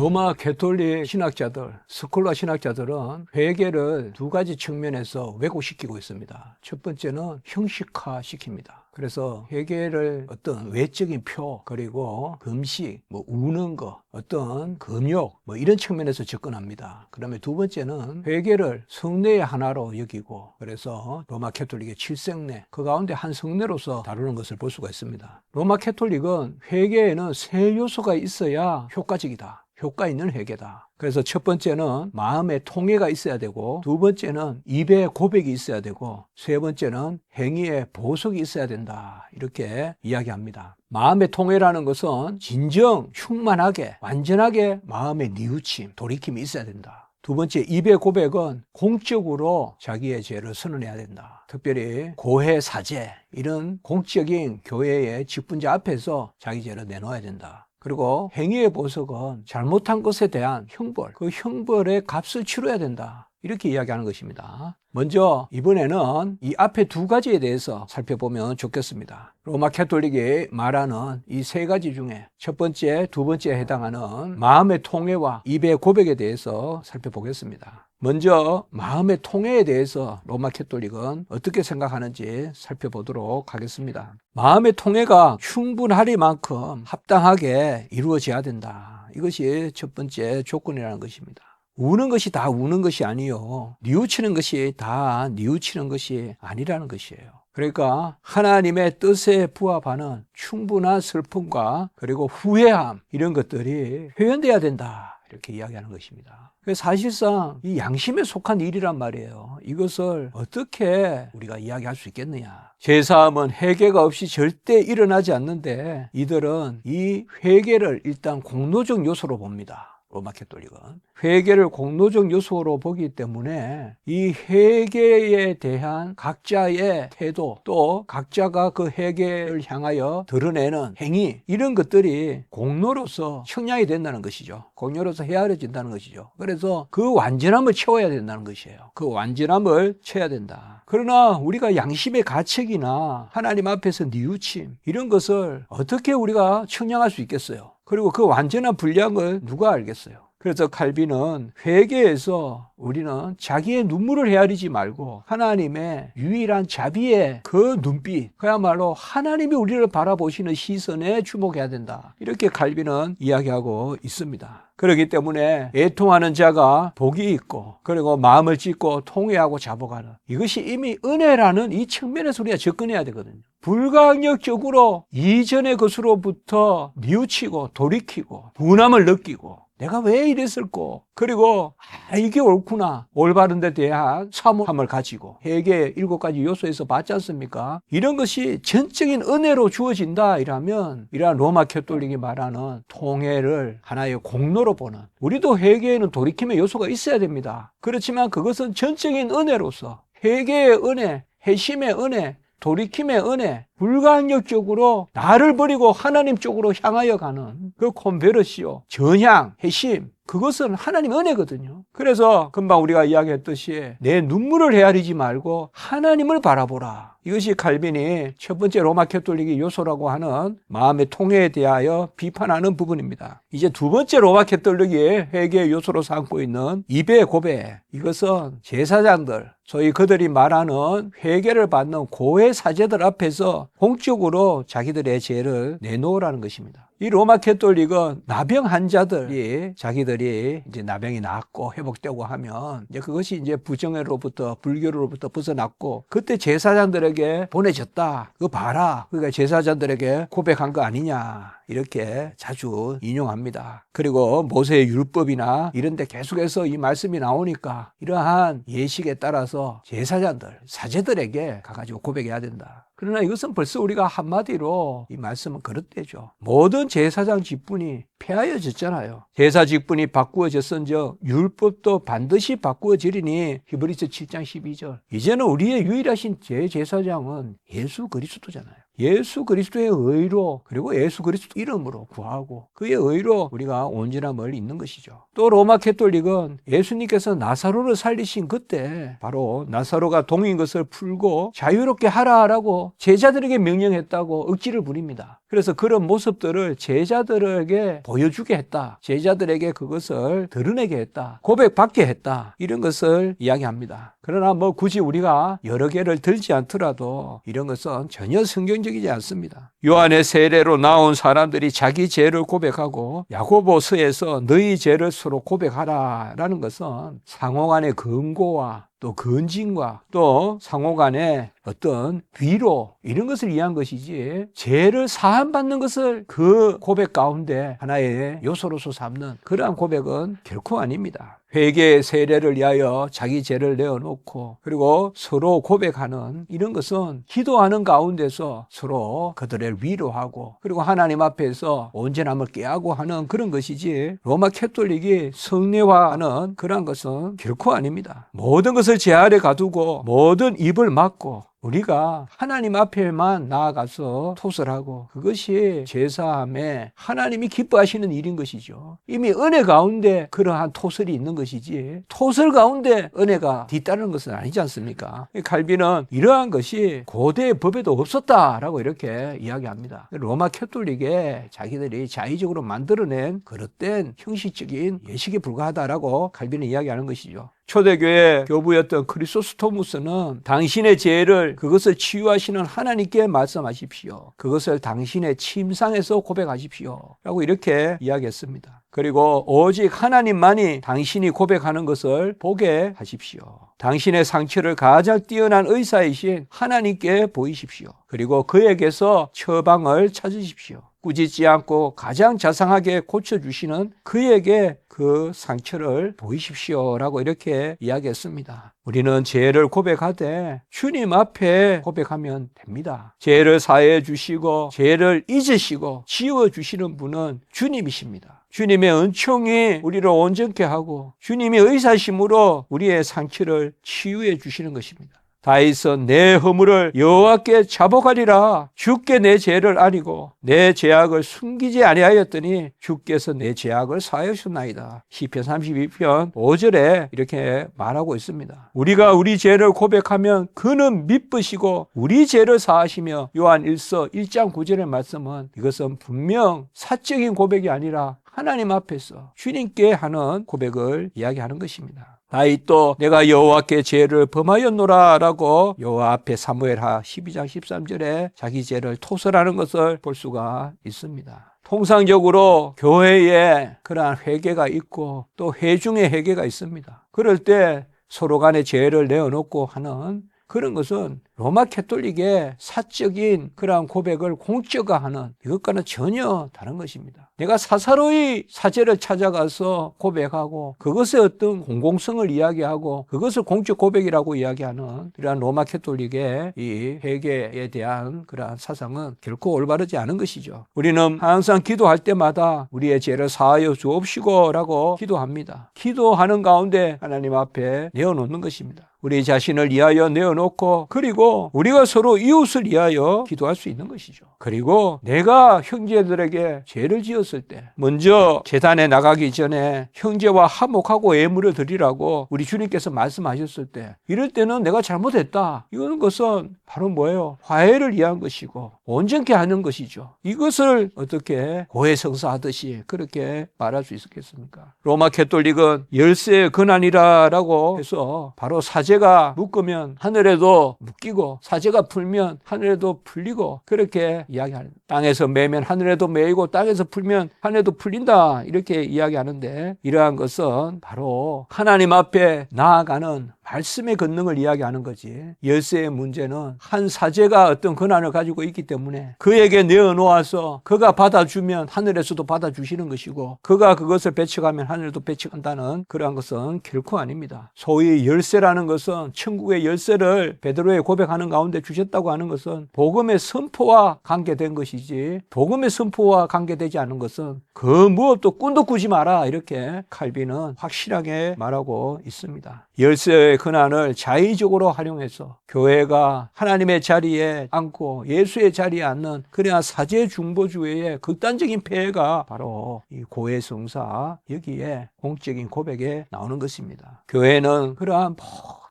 로마 가톨릭 신학자들, 스콜라 신학자들은 회개를 두 가지 측면에서 왜곡시키고 있습니다. 첫 번째는 형식화 시킵니다. 그래서 회개를 어떤 외적인 표, 그리고 금식, 우는 거, 어떤 금욕, 이런 측면에서 접근합니다. 그다음에 두 번째는 회개를 성례의 하나로 여기고, 그래서 로마 가톨릭의 7성례, 그 가운데 한 성례로서 다루는 것을 볼 수가 있습니다. 로마 가톨릭은 회개에는 세 요소가 있어야 효과적이다. 효과 있는 회개다. 그래서 첫 번째는 마음의 통회가 있어야 되고, 두 번째는 입의 고백이 있어야 되고, 세 번째는 행위의 보석이 있어야 된다. 이렇게 이야기합니다. 마음의 통회라는 것은 진정 충만하게 완전하게 마음의 뉘우침, 돌이킴이 있어야 된다. 두 번째, 입의 고백은 공적으로 자기의 죄를 선언해야 된다. 특별히 고해, 사제 이런 공적인 교회의 직분자 앞에서 자기 죄를 내놓아야 된다. 그리고 행위의 보석은 잘못한 것에 대한 형벌, 그 형벌의 값을 치러야 된다. 이렇게 이야기하는 것입니다. 먼저 이번에는 이 앞에 두 가지에 대해서 살펴보면 좋겠습니다. 로마 가톨릭이 말하는 이 세 가지 중에 첫 번째, 두 번째에 해당하는 마음의 통회와 입의 고백에 대해서 살펴보겠습니다. 먼저 마음의 통회에 대해서 로마 가톨릭은 어떻게 생각하는지 살펴보도록 하겠습니다. 마음의 통회가 충분하리만큼 합당하게 이루어져야 된다. 이것이 첫 번째 조건이라는 것입니다. 우는 것이 다 우는 것이 아니요, 뉘우치는 것이 다 뉘우치는 것이 아니라는 것이에요. 그러니까 하나님의 뜻에 부합하는 충분한 슬픔과 그리고 후회함, 이런 것들이 표현돼야 된다, 이렇게 이야기하는 것입니다. 사실상 이 양심에 속한 일이란 말이에요. 이것을 어떻게 우리가 이야기할 수 있겠느냐. 제사함은 회개가 없이 절대 일어나지 않는데, 이들은 이 회개를 일단 공로적 요소로 봅니다. 로마 가톨릭은 회개를 공로적 요소로 보기 때문에 이 회개에 대한 각자의 태도, 또 각자가 그 회개를 향하여 드러내는 행위, 이런 것들이 공로로서 청량이 된다는 것이죠. 공로로서 헤아려진다는 것이죠. 그래서 그 완전함을 채워야 된다는 것이에요. 그 완전함을 채워야 된다. 그러나 우리가 양심의 가책이나 하나님 앞에서 뉘우침, 이런 것을 어떻게 우리가 청량할 수 있겠어요? 그리고 그 완전한 분량을 누가 알겠어요? 그래서 칼빈은 회개에서 우리는 자기의 눈물을 헤아리지 말고 하나님의 유일한 자비의 그 눈빛, 그야말로 하나님이 우리를 바라보시는 시선에 주목해야 된다. 이렇게 칼빈은 이야기하고 있습니다. 그렇기 때문에 애통하는 자가 복이 있고, 그리고 마음을 찢고 통회하고 자복하는, 이것이 이미 은혜라는 이 측면에서 우리가 접근해야 되거든요. 불가항력적으로 이전의 것으로부터 뉘우치고 돌이키고 분함을 느끼고, 내가 왜 이랬을꼬? 그리고 이게 옳구나, 올바른 데 대한 사모함을 가지고 회개의 7가지 요소에서 봤지 않습니까? 이런 것이 전적인 은혜로 주어진다 이라면, 이러한 로마 가톨릭이 말하는 통회를 하나의 공로로 보는, 우리도 회개에는 돌이킴의 요소가 있어야 됩니다. 그렇지만 그것은 전적인 은혜로서 회개의 은혜, 회심의 은혜, 돌이킴의 은혜, 불가항력적으로 나를 버리고 하나님 쪽으로 향하여 가는 그 콘베르시오, 전향, 회심, 그것은 하나님 은혜거든요. 그래서 금방 우리가 이야기했듯이 내 눈물을 헤아리지 말고 하나님을 바라보라. 이것이 칼빈이 첫 번째 로마 가톨릭의 요소라고 하는 마음의 통회에 대하여 비판하는 부분입니다. 이제 두 번째 로마 가톨릭이 회개의 요소로 삼고 있는 입의 고백, 이것은 제사장들, 소위 그들이 말하는 회개를 받는 고해 사제들 앞에서 공적으로 자기들의 죄를 내놓으라는 것입니다. 이 로마 가톨릭은 나병 환자들이 자기들이 이제 나병이 낫고 회복되고 하면 이제 그것이 이제 부정회로부터, 불교로부터 벗어났고, 그때 제사장들에게 보내졌다. 그거 봐라. 그러니까 제사장들에게 고백한 거 아니냐. 이렇게 자주 인용합니다. 그리고 모세의 율법이나 이런 데 계속해서 이 말씀이 나오니까 이러한 예식에 따라서 제사장들, 사제들에게 가가지고 고백해야 된다. 그러나 이것은 벌써 우리가 한마디로 이 말씀은 그릇되죠. 모든 제사장 직분이 폐하여졌잖아요. 제사 직분이 바꾸어졌은즉 율법도 반드시 바꾸어지리니, 히브리서 7장 12절. 이제는 우리의 유일하신 제사장은 예수 그리스도잖아요. 예수 그리스도의 의로, 그리고 예수 그리스도 이름으로 구하고 그의 의로 우리가 온전함을 잇는 것이죠. 또 로마 가톨릭은 예수님께서 나사로를 살리신 그때 바로 나사로가 동인 것을 풀고 자유롭게 하라라고 제자들에게 명령했다고 억지를 부립니다. 그래서 그런 모습들을 제자들에게 보여주게 했다. 제자들에게 그것을 드러내게 했다. 고백받게 했다. 이런 것을 이야기합니다. 그러나 뭐 굳이 우리가 여러 개를 들지 않더라도 이런 것은 전혀 성경적이지 않습니다. 요한의 세례로 나온 사람들이 자기 죄를 고백하고 야고보서에서 너희 죄를 서로 고백하라라는 것은 상호간의 금고와 또 건진과 또 상호간의 어떤 위로 이런 것을 위한 것이지 죄를 사함받는 것을 그 고백 가운데 하나의 요소로서 삼는 그러한 고백은 결코 아닙니다. 회개의 세례를 위하여 자기 죄를 내어놓고 그리고 서로 고백하는 이런 것은 기도하는 가운데서 서로 그들을 위로하고 그리고 하나님 앞에서 온전함을 깨하고 하는 그런 것이지 로마 캐톨릭이 성례화하는 그러한 것은 결코 아닙니다. 모든 것을 제 아래 가두고 모든 입을 막고 우리가 하나님 앞에만 나아가서 토설하고 그것이 제사함에 하나님이 기뻐하시는 일인 것이죠. 이미 은혜 가운데 그러한 토설이 있는 것이지 토설 가운데 은혜가 뒤따르는 것은 아니지 않습니까? 칼빈은 이러한 것이 고대 법에도 없었다라고 이렇게 이야기합니다. 로마 캐톨릭에 자기들이 자의적으로 만들어낸 그릇된 형식적인 예식에 불과하다라고 칼빈은 이야기하는 것이죠. 초대교회 교부였던 크리소스토무스는 당신의 죄를 그것을 치유하시는 하나님께 말씀하십시오. 그것을 당신의 침상에서 고백하십시오. 라고 이렇게 이야기했습니다. 그리고 오직 하나님만이 당신이 고백하는 것을 보게 하십시오. 당신의 상처를 가장 뛰어난 의사이신 하나님께 보이십시오. 그리고 그에게서 처방을 찾으십시오. 꾸짖지 않고 가장 자상하게 고쳐주시는 그에게 그 상처를 보이십시오라고 이렇게 이야기했습니다. 우리는 죄를 고백하되 주님 앞에 고백하면 됩니다. 죄를 사해 주시고 죄를 잊으시고 지워 주시는 분은 주님이십니다. 주님의 은총이 우리를 온전케 하고 주님의 의사심으로 우리의 상처를 치유해 주시는 것입니다. 다윗은 내 허물을 여호와께 자복하리라. 주께 내 죄를 아니고 내 죄악을 숨기지 아니하였더니 주께서 내 죄악을 사하셨나이다. 시편 32편 5절에 이렇게 말하고 있습니다. 우리가 우리 죄를 고백하면 그는 미쁘시고 우리 죄를 사하시며 요한 1서 1장 9절의 말씀은 이것은 분명 사적인 고백이 아니라 하나님 앞에서 주님께 하는 고백을 이야기하는 것입니다. 다윗도 내가 여호와께 죄를 범하였노라 라고 여호와 앞에 사무엘하 12장 13절에 자기 죄를 토설하는 것을 볼 수가 있습니다. 통상적으로 교회에 그러한 회개가 있고 또 회중의 회개가 있습니다. 그럴 때 서로 간에 죄를 내어놓고 하는 그런 것은 로마 캐톨릭의 사적인 그러한 고백을 공적화하는 이것과는 전혀 다른 것입니다. 내가 사사로이 사제를 찾아가서 고백하고 그것의 어떤 공공성을 이야기하고 그것을 공적 고백이라고 이야기하는 이러한 로마 캐톨릭의 이 회개에 대한 그러한 사상은 결코 올바르지 않은 것이죠. 우리는 항상 기도할 때마다 우리의 죄를 사하여 주옵시고 라고 기도합니다. 기도하는 가운데 하나님 앞에 내어놓는 것입니다. 우리 자신을 위하여 내어놓고 그리고 우리가 서로 이웃을 위하여 기도할 수 있는 것이죠. 그리고 내가 형제들에게 죄를 지었을 때 먼저 제단에 나가기 전에 형제와 화목하고 예물을 드리라고 우리 주님께서 말씀하셨을 때 이럴 때는 내가 잘못했다. 이런 것은 바로 뭐예요? 화해를 위한 것이고 온전케 하는 것이죠. 이것을 어떻게 고해성사하듯이 그렇게 말할 수 있었겠습니까? 로마 캐톨릭은 열쇠의 근한이라고 해서 바로 사제가 묶으면 하늘에도 묶이고 사제가 풀면 하늘에도 풀리고 그렇게 이야기하는 땅에서 매면 하늘에도 매이고 땅에서 풀면 하늘에도 풀린다 이렇게 이야기하는데 이러한 것은 바로 하나님 앞에 나아가는 말씀의 권능을 이야기하는 거지. 열쇠의 문제는 한 사제가 어떤 권한을 가지고 있기 때문에 그에게 내어놓아서 그가 받아주면 하늘에서도 받아주시는 것이고 그가 그것을 배척하면 하늘도 배척한다는 그러한 것은 결코 아닙니다. 소위 열쇠라는 것은 천국의 열쇠를 베드로에 고백하는 가운데 주셨다고 하는 것은 복음의 선포와 관계된 것이지 복음의 선포와 관계되지 않은 것은 그 무엇도 꿈도 꾸지 마라 이렇게 칼빈은 확실하게 말하고 있습니다. 열쇠의 권한을 자의적으로 활용해서 교회가 하나님의 자리에 앉고 예수의 자리에 앉는 그러한 사제 중보주의의 극단적인 폐해가 바로 이 고해성사 여기에 공적인 고백에 나오는 것입니다. 교회는 그러한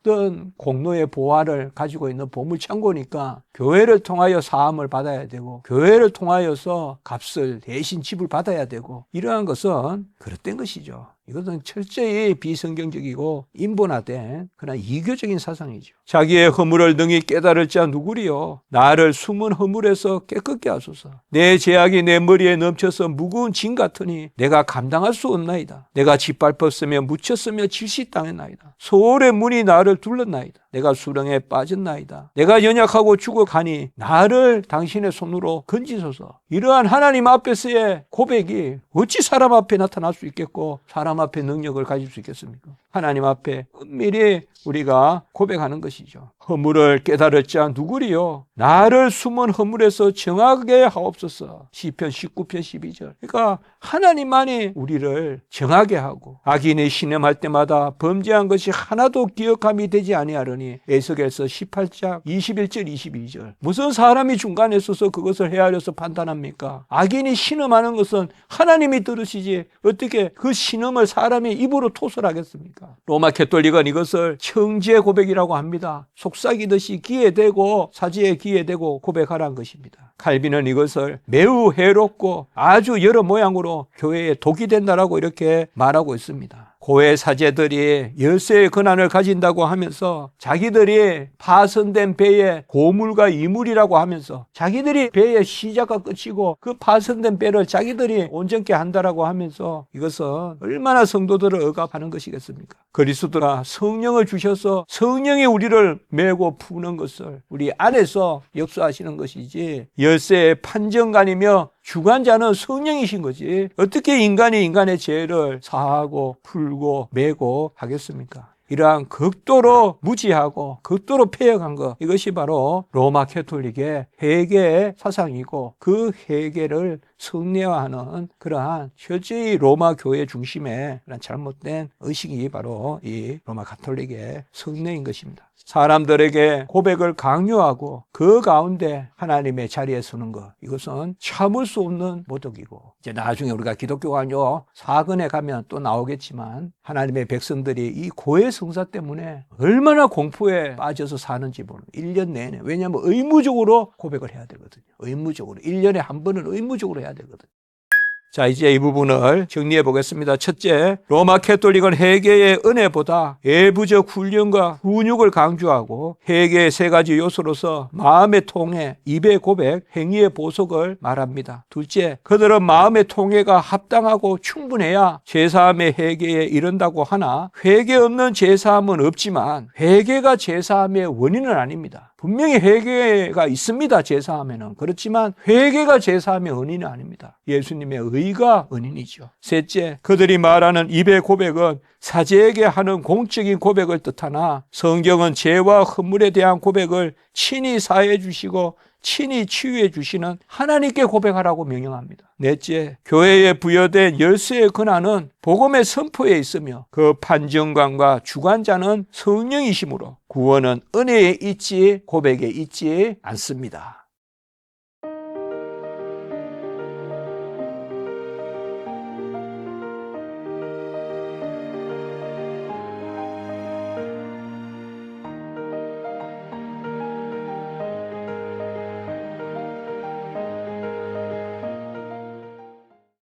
어떤 공로의 보화를 가지고 있는 보물창고니까 교회를 통하여 사함을 받아야 되고 교회를 통하여서 값을 대신 지불받아야 되고 이러한 것은 그릇된 것이죠. 이것은 철저히 비성경적이고 인본화된 그런 이교적인 사상이죠. 자기의 허물을 능히 깨달을 자 누구리요? 나를 숨은 허물에서 깨끗게 하소서. 내 죄악이 내 머리에 넘쳐서 무거운 짐 같으니 내가 감당할 수 없나이다. 내가 짓밟혔으며 묻혔으며 질시당했나이다. 소홀의 문이 나를 둘렀나이다. 내가 수렁에 빠졌나이다. 내가 연약하고 죽어가니 나를 당신의 손으로 건지소서. 이러한 하나님 앞에서의 고백이 어찌 사람 앞에 나타날 수 있겠고 사람 앞에 능력을 가질 수 있겠습니까? 하나님 앞에 은밀히 우리가 고백하는 것이죠. 허물을 깨달을 자 누구리요? 나를 숨은 허물에서 정하게 하옵소서. 시편 19편 12절. 그러니까 하나님만이 우리를 정하게 하고 악인이 신음할 때마다 범죄한 것이 하나도 기억함이 되지 아니하려니 에스겔서 18장 21절 22절. 무슨 사람이 중간에 서서 그것을 헤아려서 판단합니까? 악인이 신음하는 것은 하나님이 들으시지 어떻게 그 신음을 사람의 입으로 토설하겠습니까? 로마 캐톨릭은 이것을 청지의 고백이라고 합니다. 속삭이듯이 귀에 대고 사지에 귀에 대고 고백하라는 것입니다. 칼빈은 이것을 매우 해롭고 아주 여러 모양으로 교회에 독이 된다라고 이렇게 말하고 있습니다. 고해 사제들이 열쇠의 권한을 가진다고 하면서 자기들이 파손된 배의 고물과 이물이라고 하면서 자기들이 배의 시작과 끝이고 그 파손된 배를 자기들이 온전케 한다라고 하면서 이것은 얼마나 성도들을 억압하는 것이겠습니까? 그리스도가 성령을 주셔서 성령이 우리를 메고 푸는 것을 우리 안에서 역사하시는 것이지 열쇠의 판정관이며 주관자는 성령이신 거지 어떻게 인간이 인간의 죄를 사하고 풀고 메고 하겠습니까? 이러한 극도로 무지하고 극도로 폐역한 것, 이것이 바로 로마 캐톨릭의 회개의 사상이고 그 회개를 성례화하는 그러한 철저히 로마 교회 중심의 그런 잘못된 의식이 바로 이 로마 가톨릭의 성례인 것입니다. 사람들에게 고백을 강요하고 그 가운데 하나님의 자리에 서는 것, 이것은 참을 수 없는 모독이고 이제 나중에 우리가 기독교 강요 4권에 가면 또 나오겠지만 하나님의 백성들이 이 고해 성사 때문에 얼마나 공포에 빠져서 사는지 모르는 1년 내내. 왜냐하면 의무적으로 고백을 해야 되거든요. 의무적으로 1년에 한 번은 의무적으로 해야 되거든요. 자, 이제 이 부분을 정리해 보겠습니다. 첫째, 로마 캐톨릭은 회개의 은혜보다 외부적 훈련과 훈육을 강조하고 회개의 세 가지 요소로서 마음의 통해, 입의 고백, 행위의 보석을 말합니다. 둘째, 그들은 마음의 통해가 합당하고 충분해야 제사함의 회개에 이른다고 하나 회개 없는 제사함은 없지만 회개가 제사함의 원인은 아닙니다. 분명히 회개가 있습니다. 제사하면은. 그렇지만 회개가 제사함의 원인은 아닙니다. 예수님의 의가 원인이죠. 셋째, 그들이 말하는 입의 고백은 사제에게 하는 공적인 고백을 뜻하나 성경은 죄와 허물에 대한 고백을 친히 사해 주시고 친히 치유해 주시는 하나님께 고백하라고 명령합니다. 넷째, 교회에 부여된 열쇠의 권한은 복음의 선포에 있으며 그 판정관과 주관자는 성령이시므로 구원은 은혜에 있지 고백에 있지 않습니다.